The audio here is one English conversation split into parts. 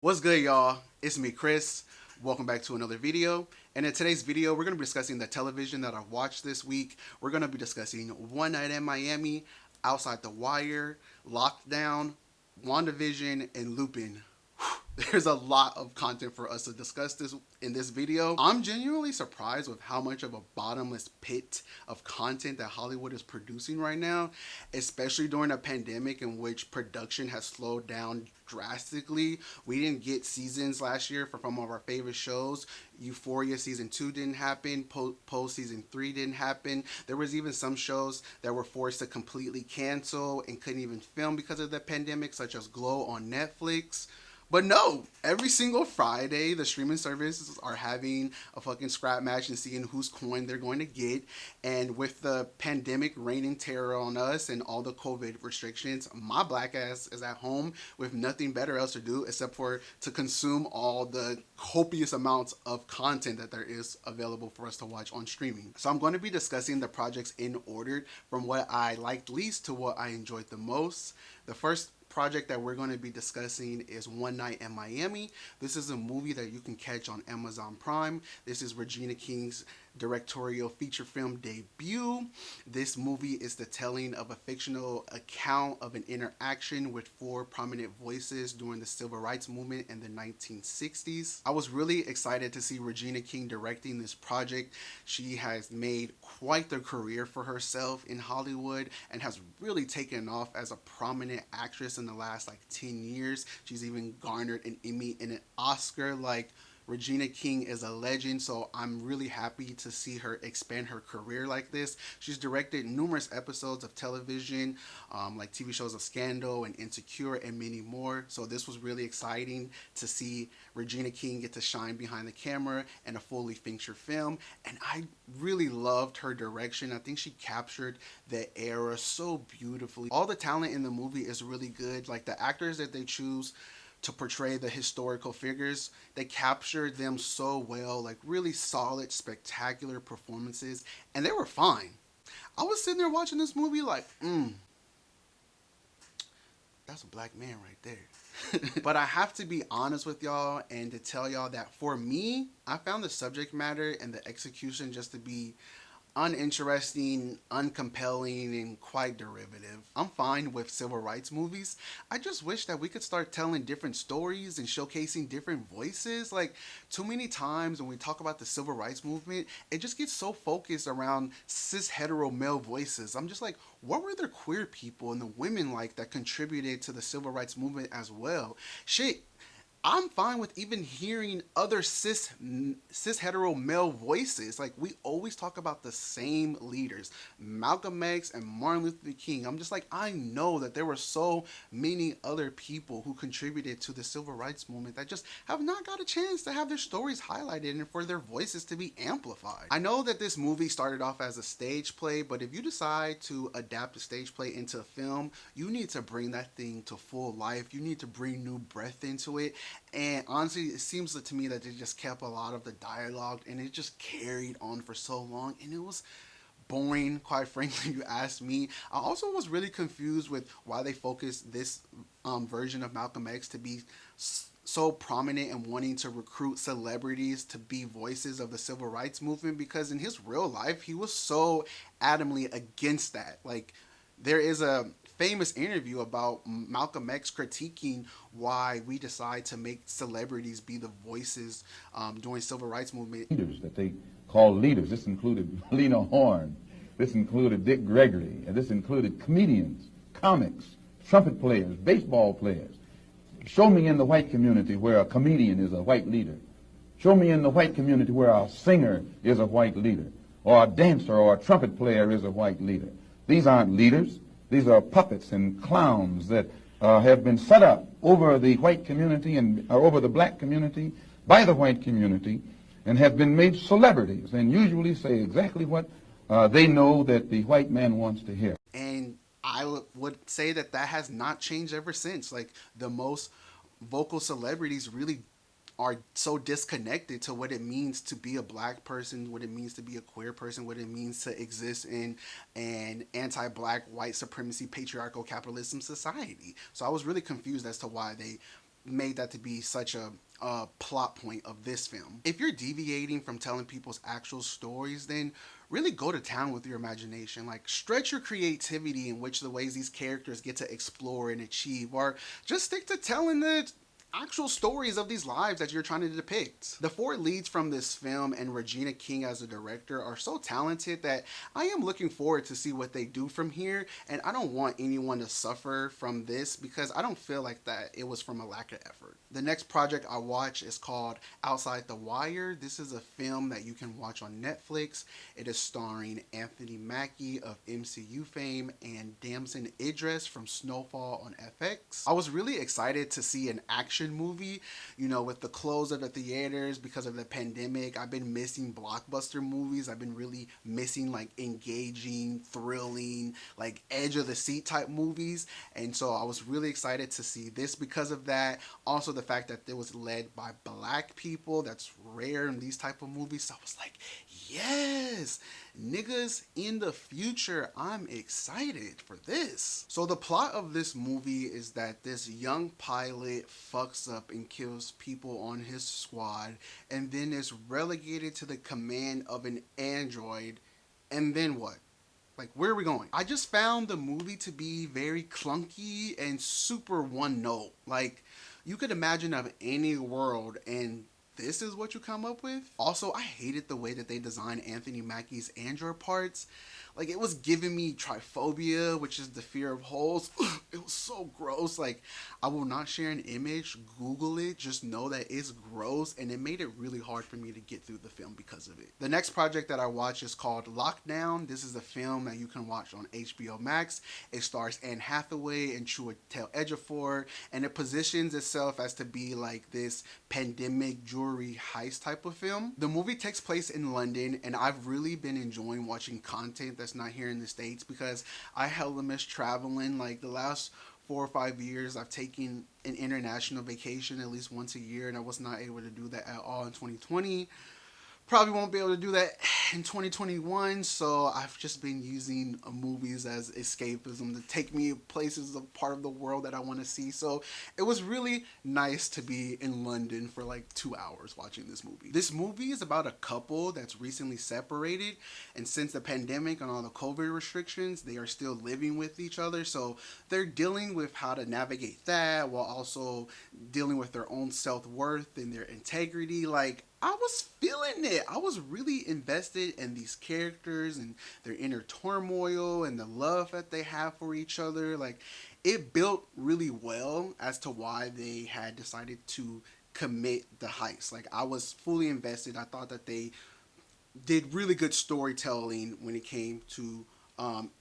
What's good, y'all? It's me, Chris. Welcome back to another video. And in today's video, we're going to be discussing the television that I've watched this week. We're going to be discussing One Night in Miami, Outside the Wire, Lockdown, WandaVision, and Lupin. There's a lot of content for us to discuss this in this video. I'm genuinely surprised with how much of a bottomless pit of content that Hollywood is producing right now, especially during a pandemic in which production has slowed down drastically. We didn't get seasons last year for some of our favorite shows. Euphoria season 2 didn't happen. Post season 3 didn't happen. There was even some shows that were forced to completely cancel and couldn't even film because of the pandemic, such as Glow on Netflix. But no, every single Friday, the streaming services are having a fucking scrap match and seeing whose coin they're going to get. And with the pandemic reigning terror on us and all the COVID restrictions, my black ass is at home with nothing better else to do except for to consume all the copious amounts of content that there is available for us to watch on streaming. So I'm going to be discussing the projects in order from what I liked least to what I enjoyed the most. The first project that we're going to be discussing is One Night in Miami. This is a movie that you can catch on Amazon Prime. This is Regina King's directorial feature film debut. This movie is the telling of a fictional account of an interaction with four prominent voices during the civil rights movement in the 1960s. I was really excited to see Regina King directing this project. She has made quite the career for herself in Hollywood and has really taken off as a prominent actress in the last 10 years. She's even garnered an Emmy and an Oscar. Regina King is a legend, so I'm really happy to see her expand her career like this. She's directed numerous episodes of television, like TV shows of Scandal and Insecure and many more. So this was really exciting to see Regina King get to shine behind the camera in a fully feature film. And I really loved her direction. I think she captured the era so beautifully. All the talent in the movie is really good. Like the actors that they choose to portray the historical figures, they captured them so well, really solid, spectacular performances, and they were fine. I was sitting there watching this movie that's a black man right there. But I have to be honest with y'all and to tell y'all that for me, I found the subject matter and the execution just to be uninteresting, uncompelling, and quite derivative. I'm fine with civil rights movies. I just wish that we could start telling different stories and showcasing different voices. Too many times when we talk about the civil rights movement, it just gets so focused around cis hetero male voices. I'm just like, what were the queer people and the women that contributed to the civil rights movement as well? Shit, I'm fine with even hearing other cis hetero male voices. We always talk about the same leaders, Malcolm X and Martin Luther King. I'm just like, I know that there were so many other people who contributed to the civil rights movement that just have not got a chance to have their stories highlighted and for their voices to be amplified. I know that this movie started off as a stage play, but if you decide to adapt a stage play into a film, you need to bring that thing to full life. You need to bring new breath into it. And honestly, it seems to me that they just kept a lot of the dialogue and it just carried on for so long and it was boring, quite frankly, you ask me. I also was really confused with why they focused this version of Malcolm X to be so prominent and wanting to recruit celebrities to be voices of the civil rights movement, because in his real life, he was so adamantly against that. There is a famous interview about Malcolm X critiquing why we decide to make celebrities be the voices during civil rights movement. Leaders that they call leaders. This included Lena Horne. This included Dick Gregory. And this included comedians, comics, trumpet players, baseball players. Show me in the white community where a comedian is a white leader. Show me in the white community where a singer is a white leader, or a dancer or a trumpet player is a white leader. These aren't leaders. These are puppets and clowns that have been set up over the white community and over the black community by the white community and have been made celebrities and usually say exactly what they know that the white man wants to hear. And I would say that has not changed ever since. The most vocal celebrities really are so disconnected to what it means to be a black person, what it means to be a queer person, what it means to exist in an anti-black, white supremacy, patriarchal capitalism society. So I was really confused as to why they made that to be such a plot point of this film. If you're deviating from telling people's actual stories, then really go to town with your imagination. Like, stretch your creativity in which the ways these characters get to explore and achieve, or just stick to telling the actual stories of these lives that you're trying to depict. The four leads from this film and Regina King as a director are so talented that I am looking forward to see what they do from here, and I don't want anyone to suffer from this because I don't feel like that it was from a lack of effort. The next project I watch is called Outside the Wire. This is a film that you can watch on Netflix. It is starring Anthony Mackie of MCU fame and Damson Idris from Snowfall on FX. I was really excited to see an action movie, with the close of the theaters because of the pandemic. I've been missing blockbuster movies. I've been really missing like engaging, thrilling, like edge of the seat type movies. And so I was really excited to see this because of that. Also the fact that it was led by Black people. That's rare in these type of movies. So I was like, yes, niggas in the future. I'm excited for this. So the plot of this movie is that this young pilot fucks up and kills people on his squad and then is relegated to the command of an android. And then what? Like, where are we going? I just found the movie to be very clunky and super one note. Like, you could imagine of any world and this is what you come up with. Also, I hated the way that they designed Anthony Mackie's android parts. Like, it was giving me trypophobia, which is the fear of holes. It was so gross. Like, I will not share an image. Google it. Just know that it's gross, and it made it really hard for me to get through the film because of it. The next project that I watched is called Lockdown. This is a film that you can watch on HBO Max. It stars Anne Hathaway and Chiwetel Ejiofor, and it positions itself as to be like this pandemic jewelry heist type of film. The movie takes place in London, and I've really been enjoying watching content that's not here in the States because I hella miss traveling. Like, the last 4 or 5 years I've taken an international vacation at least once a year, and I was not able to do that at all in 2020. Probably won't be able to do that in 2021, so I've just been using movies as escapism to take me places of part of the world that I want to see. So it was really nice to be in London for like 2 hours watching this movie. This movie is about a couple that's recently separated, and since the pandemic and all the COVID restrictions, they are still living with each other. So they're dealing with how to navigate that while also dealing with their own self-worth and their integrity. Like, I was feeling it. I was really invested in these characters and their inner turmoil and the love that they have for each other. Like, it built really well as to why they had decided to commit the heist. Like, I was fully invested. I thought that they did really good storytelling when it came to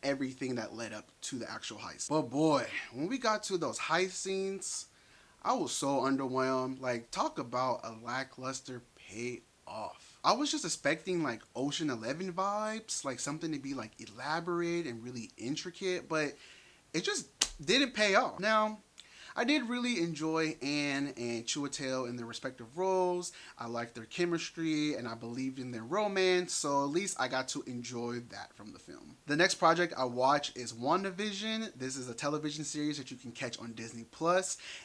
everything that led up to the actual heist. But boy, when we got to those heist scenes, I was so underwhelmed. Like, talk about a lackluster payoff. I was just expecting like Ocean 11 vibes, like something to be like elaborate and really intricate, but it just didn't pay off. Now, I did really enjoy Anne and Chiwetel in their respective roles. I liked their chemistry and I believed in their romance, so at least I got to enjoy that from the film. The next project I watched is WandaVision. This is a television series that you can catch on Disney+.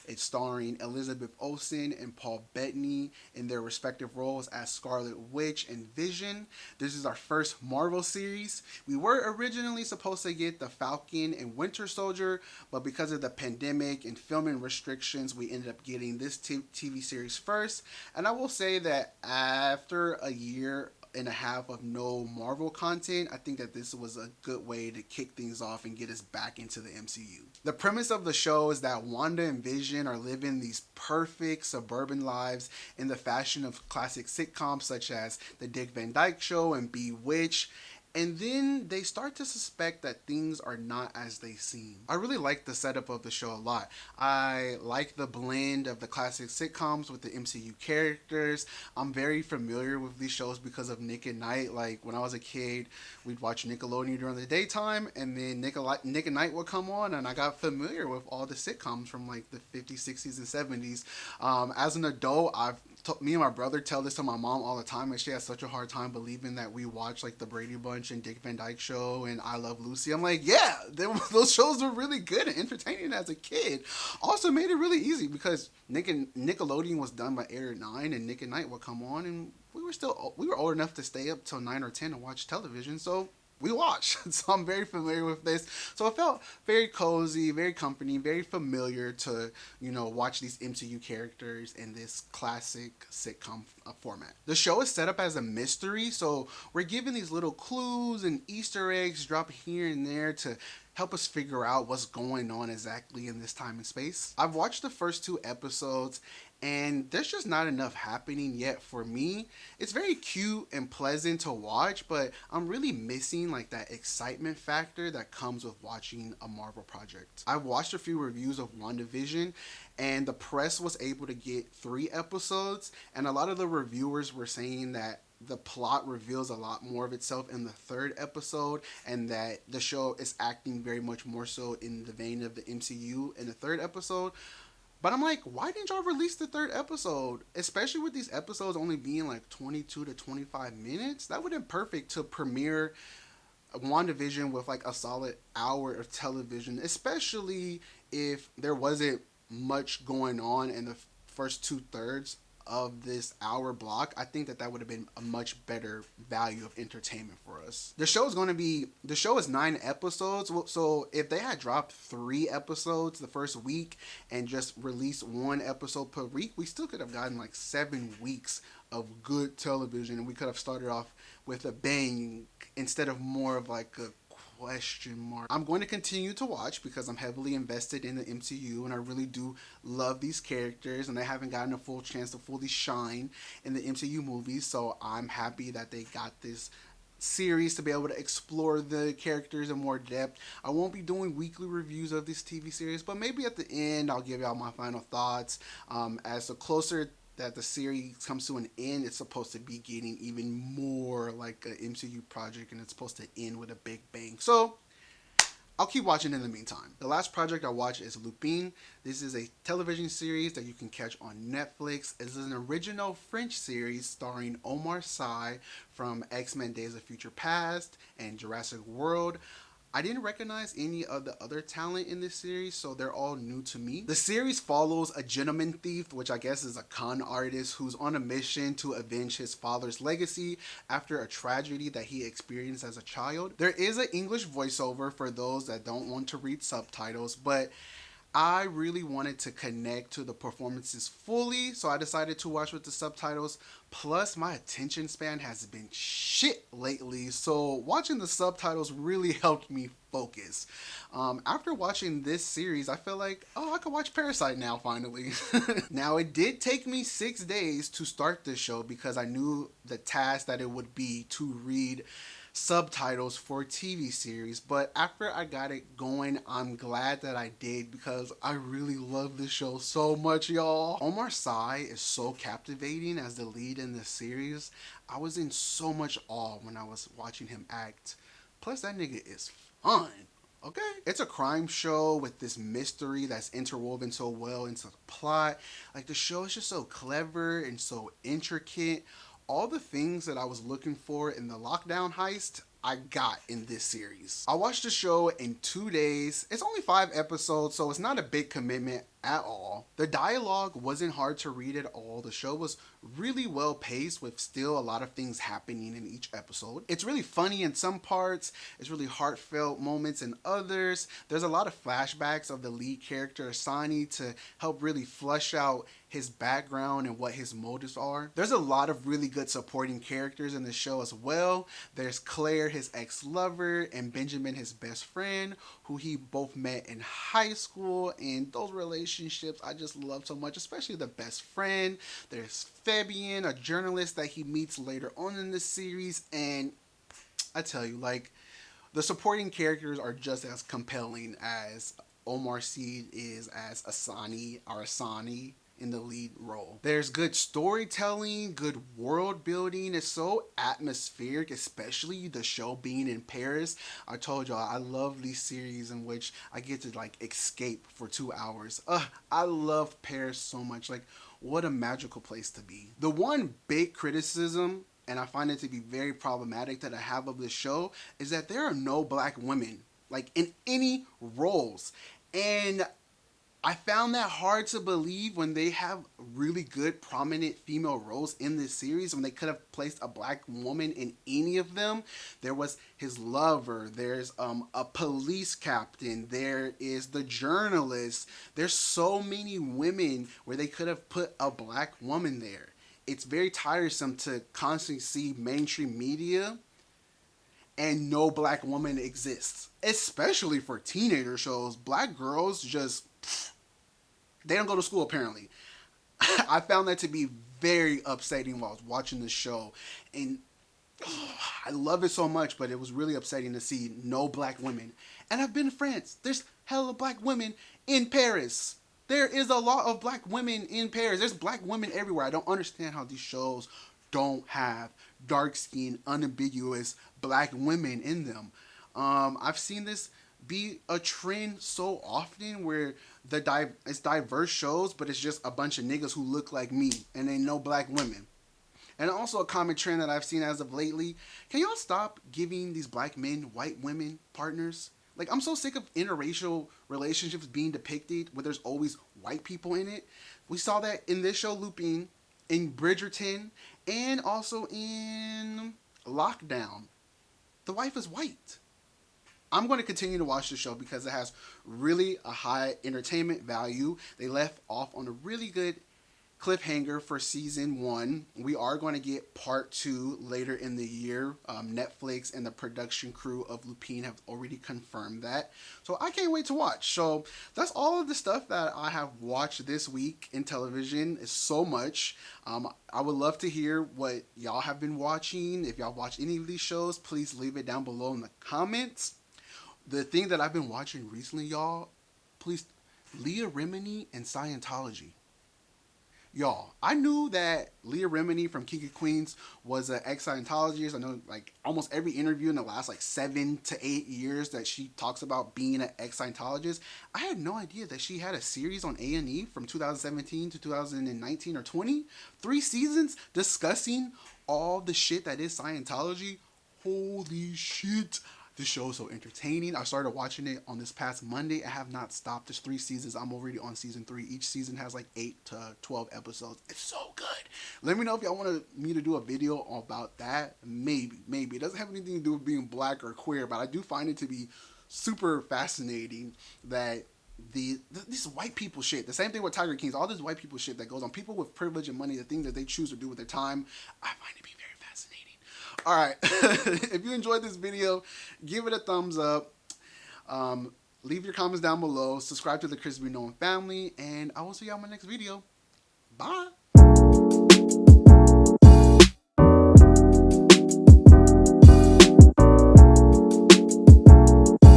It's starring Elizabeth Olsen and Paul Bettany in their respective roles as Scarlet Witch and Vision. This is our first Marvel series. We were originally supposed to get the Falcon and Winter Soldier, but because of the pandemic and filming restrictions, we ended up getting this TV series first. And I will say that after a year and a half of no Marvel content, I think that this was a good way to kick things off and get us back into the MCU. The premise of the show is that Wanda and Vision are living these perfect suburban lives in the fashion of classic sitcoms such as The Dick Van Dyke Show and Bewitched. And then they start to suspect that things are not as they seem. I really like the setup of the show a lot. I like the blend of the classic sitcoms with the MCU characters. I'm very familiar with these shows because of Nick at Night. Like, when I was a kid, we'd watch Nickelodeon during the daytime, and then Nick at Night would come on, and I got familiar with all the sitcoms from like the 50s, 60s, and 70s. As an adult, I've me and my brother tell this to my mom all the time, and she has such a hard time believing that we watch like the Brady Bunch and Dick Van Dyke Show and I Love Lucy. I'm like, yeah, those shows were really good and entertaining as a kid. Also made it really easy because Nickelodeon was done by Air 9, and Nick and Night would come on, and we were old enough to stay up till 9 or 10 and watch television. So we watch. So I'm very familiar with this. So it felt very cozy, very comforting, very familiar to, watch these MCU characters in this classic sitcom format. The show is set up as a mystery, so we're given these little clues and Easter eggs dropped here and there to help us figure out what's going on exactly in this time and space. I've watched the first 2 episodes, and there's just not enough happening yet for me. It's very cute and pleasant to watch, but I'm really missing like that excitement factor that comes with watching a Marvel project. I've watched a few reviews of WandaVision, and the press was able to get 3 episodes, and a lot of the reviewers were saying that the plot reveals a lot more of itself in the 3rd episode, and that the show is acting very much more so in the vein of the MCU in the 3rd episode. But I'm like, why didn't y'all release the 3rd episode? Especially with these episodes only being like 22 to 25 minutes. That would have been perfect to premiere WandaVision with like a solid hour of television, especially if there wasn't much going on in the first 2/3 of this hour block. I think that would have been a much better value of entertainment for us. The show is 9 episodes, so if they had dropped 3 episodes the first week and just released 1 episode per week, we still could have gotten like 7 weeks of good television, and we could have started off with a bang instead of more of like a question mark. I'm going to continue to watch because I'm heavily invested in the MCU, and I really do love these characters, and they haven't gotten a full chance to fully shine in the MCU movies, so I'm happy that they got this series to be able to explore the characters in more depth. I won't be doing weekly reviews of this TV series, but maybe at the end I'll give y'all my final thoughts. As the closer that the series comes to an end, it's supposed to be getting even more like an MCU project, and it's supposed to end with a big bang. So I'll keep watching in the meantime. The last project I watched is Lupin. This is a television series that you can catch on Netflix. It is an original French series starring Omar Sy from X-Men Days of Future Past and Jurassic World. I didn't recognize any of the other talent in this series, so they're all new to me. The series follows a gentleman thief, which I guess is a con artist, who's on a mission to avenge his father's legacy after a tragedy that he experienced as a child. There is an English voiceover for those that don't want to read subtitles, but I really wanted to connect to the performances fully, so I decided to watch with the subtitles. Plus, my attention span has been shit lately, so watching the subtitles really helped me focus. After watching this series, I feel like, I could watch Parasite now, finally. Now, it did take me 6 days to start this show because I knew the task that it would be to read subtitles for a TV series, but after I got it going, I'm glad that I did because I really love this show so much, y'all. Omar Sy is so captivating as the lead in this series. I was in so much awe when I was watching him act. Plus, that nigga is fun. Okay? It's a crime show with this mystery that's interwoven so well into the plot. Like, the show is just so clever and so intricate. All the things that I was looking for in the lockdown heist, I got in this series. I watched the show in 2 days. It's only 5 episodes, so it's not a big commitment at all. The dialogue wasn't hard to read at all. The show was really well paced with still a lot of things happening in each episode. It's really funny in some parts. It's really heartfelt moments in others. There's a lot of flashbacks of the lead character, Asani, to help really flesh out his background and what his motives are. There's a lot of really good supporting characters in the show as well. There's Claire, his ex-lover, and Benjamin, his best friend, who he both met in high school, and those relationships I just love so much, especially the best friend. There's Fabian, a journalist that he meets later on in the series, and I tell you, like, the supporting characters are just as compelling as Omar Sy is as Asani in the lead role. There's good storytelling, good world building. It's so atmospheric, especially the show being in Paris. I told y'all, I love these series in which I get to like escape for 2 hours. I love Paris so much. Like, What a magical place to be. The one big criticism, and I find it to be very problematic, that I have of this show is that there are no black women, like, in any roles. And I found that hard to believe when they have really good prominent female roles in this series, when they could have placed a black woman in any of them. There was his lover, there's a police captain, there is the journalist. There's so many women where they could have put a black woman there. It's very tiresome to constantly see mainstream media and no black woman exists, especially for teenager shows. Black girls just, they don't go to school apparently. I found that to be very upsetting while I was watching this show, and I love it so much, but it was really upsetting to see no black women. And I've been to France. There's hella black women in Paris. There is a lot of black women in Paris. There's black women everywhere. I don't understand how these shows don't have dark-skinned, unambiguous black women in them. I've seen this be a trend so often where it's diverse shows, but it's just a bunch of niggas who look like me and ain't no black women. And also a common trend that I've seen as of lately, can y'all stop giving these black men white women partners? Like, I'm so sick of interracial relationships being depicted where there's always white people in it. We saw that in this show, Lupin, in Bridgerton, and also in Lockdown. The wife is white. I'm going to continue to watch the show because it has really a high entertainment value. They left off on a really good cliffhanger for season 1. We are going to get part 2 later in the year. Netflix and the production crew of Lupin have already confirmed that. So I can't wait to watch. So that's all of the stuff that I have watched this week in television. It's so much. I would love to hear what y'all have been watching. If y'all watch any of these shows, please leave it down below in the comments. The thing that I've been watching recently, y'all, please, Leah Remini and Scientology. Y'all, I knew that Leah Remini from King of Queens was an ex-Scientologist. I know, like, almost every interview in the last, like, 7 to 8 years that she talks about being an ex-Scientologist. I had no idea that she had a series on A&E from 2017 to 2019 or 20. 3 seasons discussing all the shit that is Scientology. Holy shit. This show is so entertaining. I started watching it on this past Monday. I have not stopped. There's 3 seasons. I'm already on season 3. Each season has like 8 to 12 episodes. It's so good. Let me know if y'all want me to do a video about that. Maybe. It doesn't have anything to do with being black or queer, but I do find it to be super fascinating that this white people shit, the same thing with Tiger Kings, all this white people shit that goes on, people with privilege and money, the things that they choose to do with their time, I find it to be very fascinating. Alright, if you enjoyed this video, give it a thumbs up. Leave your comments down below. Subscribe to the Chris B. Nolan family. And I will see you on my next video. Bye.